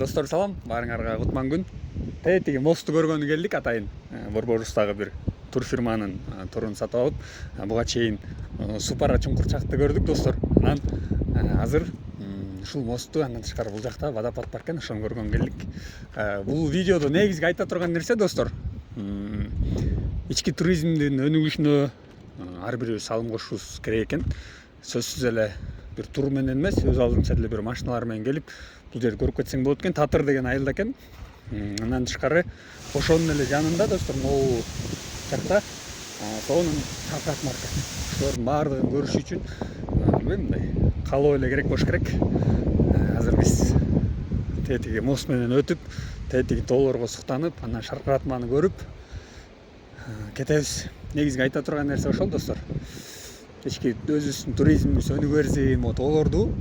Достор салам, баарыңарга кутман күн. Тетиги мосту көргөнү келдик атайын. Борборустагы бир турфирманын турун сатып алып, буга чейин Супара чуңкурчакты көрдүк достор. Анан азыр ушул мосту андан тышкары бул жакта водопад бар экен, ошону көргөнгө келдик. Бул видеодо негизги айта турган нерсе достор, ички туризмдин өнүгүшүнө ар бирибиз салым кошушубуз керек экен. Сөзсүз эле бир тур менен эмес, өз алдынча эле бир машиналар менен келип бул жерди көрүп кетсең болот экен. Татыр деген айылда экен. Андан тышкары ошонун эле жанында достор, могу жакта сонун Шавкат маркет. Ошолордун баардыгын көрүш үчүн билбейм, мындай каалоо эле керек болуш керек. Азыр биз тетиги мост менен өтүп, тетиги тоолорго суктанып, анан Шаркыратманы көрүп кетебиз. Негизги айта турган нерсе ошол достор. Ички өзүбүздүн туризмибиз өнүгө берсин, тоолорду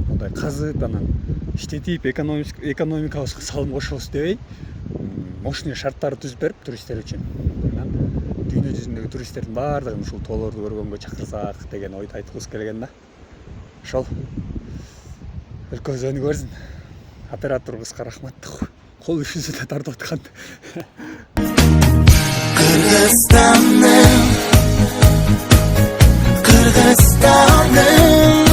мындай казып, анан иштетип, экономикабызга салым кошобуз дебей, мощный шарттарды түзүп берип туристтер үчүн. Анан дүйнө жүзүндөгү туристтердин баардыгын ушул тоолорду көргөнгө чакырсак деген ойду айткыбыз келген да. Ошол өлкөбүз өнүгө берсин. Операторубузга рахмат. Кол үшүнсө да тартып аткан. Kırgızistan'ım